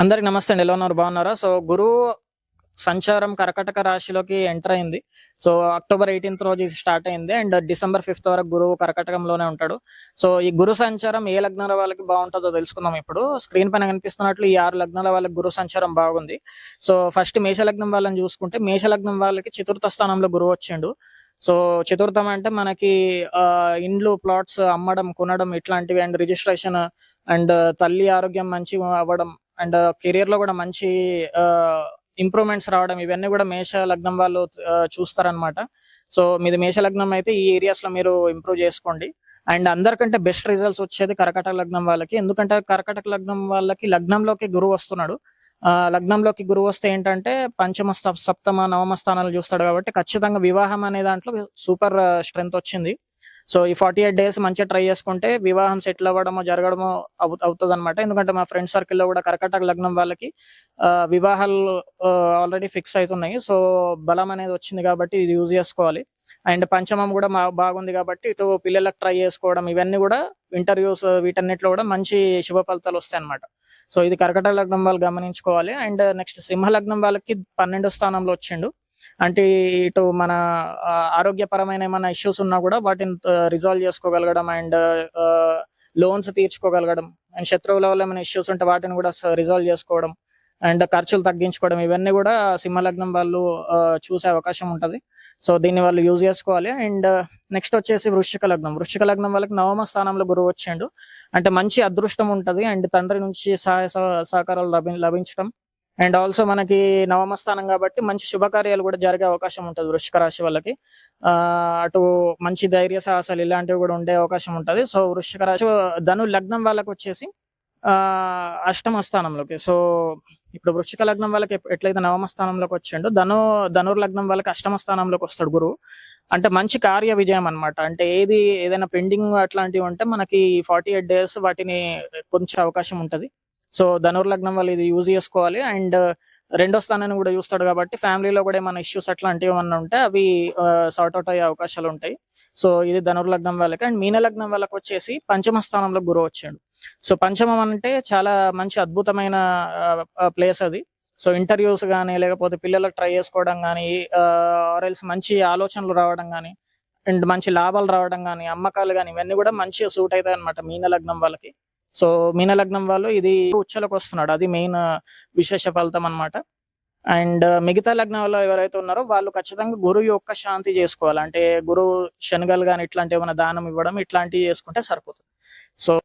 అందరికి నమస్తే అండి. ఎలా ఉన్నారు? బాగున్నారా? సో గురువు సంచారం కర్కటక రాశిలోకి ఎంటర్ అయింది. సో అక్టోబర్ 18th రోజు ఇది స్టార్ట్ అయింది అండ్ డిసెంబర్ 5th వరకు గురువు కర్కటకంలోనే ఉంటాడు. సో ఈ గురు సంచారం ఏ లగ్నాల వాళ్ళకి బాగుంటుందో తెలుసుకుందాం. ఇప్పుడు స్క్రీన్ పైన కనిపిస్తున్నట్లు ఈ 6 లగ్నాల వాళ్ళకి గురు సంచారం బాగుంది. సో ఫస్ట్ మేష లగ్నం వాళ్ళని చూసుకుంటే మేష లగ్నం వాళ్ళకి చతుర్థ స్థానంలో గురువు వచ్చిండు. సో చతుర్థం అంటే మనకి ఇండ్లు ప్లాట్స్ అమ్మడం కొనడం ఇట్లాంటివి అండ్ రిజిస్ట్రేషన్ అండ్ తల్లి ఆరోగ్యం మంచి అవ్వడం అండ్ కెరియర్ లో కూడా మంచి ఇంప్రూవ్మెంట్స్ రావడం ఇవన్నీ కూడా మేష లగ్నం వాళ్ళు చూస్తారనమాట. సో మీది మేష లగ్నం అయితే ఈ ఏరియాస్ లో మీరు ఇంప్రూవ్ చేసుకోండి. అండ్ అందరికంటే బెస్ట్ రిజల్ట్స్ వచ్చేది కర్కాటక లగ్నం వాళ్ళకి. ఎందుకంటే కర్కాటక లగ్నం వాళ్ళకి లగ్నంలోకి గురువు వస్తున్నాడు. లగ్నంలోకి గురువు వస్తే ఏంటంటే పంచమ సప్తమ నవమ స్థానాలు చూస్తాడు కాబట్టి ఖచ్చితంగా వివాహం అనే దాంట్లో సూపర్ స్ట్రెంత్ వచ్చింది. సో ఈ 48 డేస్ మంచిగా ట్రై చేసుకుంటే వివాహం సెటిల్ అవ్వడమో జరగడమో అవుతుంది అనమాట. ఎందుకంటే మా ఫ్రెండ్ సర్కిల్లో కూడా కర్కాటక లగ్నం వాళ్ళకి వివాహాలు ఆల్రెడీ ఫిక్స్ అవుతున్నాయి. సో బలం అనేది వచ్చింది కాబట్టి ఇది యూజ్ చేసుకోవాలి. అండ్ పంచమం కూడా బాగుంది కాబట్టి ఇటు పిల్లలకు ట్రై చేసుకోవడం ఇవన్నీ కూడా ఇంటర్వ్యూస్ వీటన్నిటిలో కూడా మంచి శుభ ఫలితాలు వస్తాయి అనమాట. సో ఇది కర్కాటక లగ్నం వాళ్ళు గమనించుకోవాలి. అండ్ నెక్స్ట్ సింహ లగ్నం వాళ్ళకి 12వ స్థానంలో వచ్చిండు. అంటే ఇటు మన ఆరోగ్యపరమైన ఏమైనా ఇష్యూస్ ఉన్నా కూడా వాటిని రిజాల్వ్ చేసుకోగలగడం అండ్ లోన్స్ తీర్చుకోగలగడం అండ్ శత్రువుల వల్ల ఏమైనా ఇష్యూస్ ఉంటే వాటిని కూడా రిజాల్వ్ చేసుకోవడం అండ్ ఖర్చులు తగ్గించుకోవడం ఇవన్నీ కూడా సింహలగ్నం వాళ్ళు చూసే అవకాశం ఉంటుంది. సో దీన్ని వాళ్ళు యూజ్ చేసుకోవాలి. అండ్ నెక్స్ట్ వచ్చేసి వృశ్చిక లగ్నం వాళ్ళకి నవమ స్థానంలో గురువు వచ్చిండు. అంటే మంచి అదృష్టం ఉంటుంది అండ్ తండ్రి నుంచి సహాయ సహకారాలు లభించడం అండ్ ఆల్సో మనకి నవమ స్థానం కాబట్టి మంచి శుభకార్యాలు కూడా జరిగే అవకాశం ఉంటుంది వృశ్చిక రాశి వాళ్ళకి. అటు మంచి ధైర్య సాహసాలు ఇలాంటివి కూడా ఉండే అవకాశం ఉంటుంది. సో వృశ్చిక రాశి ధను లగ్నం వాళ్ళకి వచ్చేసి అష్టమ స్థానంలోకి. సో ఇప్పుడు వృశ్చిక లగ్నం వాళ్ళకి ఎట్లయితే నవమ స్థానంలోకి వచ్చిండో ధనుర్లగ్నం వాళ్ళకి అష్టమ స్థానంలోకి వస్తాడు గురువు. అంటే మంచి కార్య విజయం అనమాట. అంటే ఏదైనా పెండింగ్ అట్లాంటివి ఉంటే మనకి 48 డేస్ వాటిని కొంచెం అవకాశం ఉంటది. సో ధనుర్లగ్నం వాళ్ళు ఇది యూజ్ చేసుకోవాలి. అండ్ రెండో స్థానాన్ని కూడా చూస్తాడు కాబట్టి ఫ్యామిలీలో కూడా ఏమైనా ఇష్యూస్ అట్లాంటివి ఏమన్నా ఉంటే అవి సార్ట్ అవుట్ అయ్యే అవకాశాలు ఉంటాయి. సో ఇది ధనుర్లగ్నం వాళ్ళకి. అండ్ మీన లగ్నం వాళ్ళకి వచ్చేసి పంచమ స్థానంలో గురువు వచ్చాడు. సో పంచమం అంటే చాలా మంచి అద్భుతమైన ప్లేస్ అది. సో ఇంటర్వ్యూస్ కానీ లేకపోతే పిల్లలకు ట్రై చేసుకోవడం కానీ ఆర్ఎల్స్ మంచి ఆలోచనలు రావడం కానీ అండ్ మంచి లాభాలు రావడం కానీ అమ్మకాలు కానీ ఇవన్నీ కూడా మంచిగా సూట్ అవుతాయి అనమాట మీన లగ్నం వాళ్ళకి. సో మీన లగ్నం వాళ్ళు ఇది ఉచ్చలకు వస్తున్నాడు, అది మెయిన్ విశేష ఫలితం అనమాట. అండ్ మిగతా లగ్నంలో ఎవరైతే ఉన్నారో వాళ్ళు ఖచ్చితంగా గురువు యొక్క శాంతి చేసుకోవాలి. అంటే గురువు శనగలు కానీ ఇట్లాంటి ఏమైనా దానం ఇవ్వడం ఇట్లాంటివి చేసుకుంటే సరిపోతుంది. సో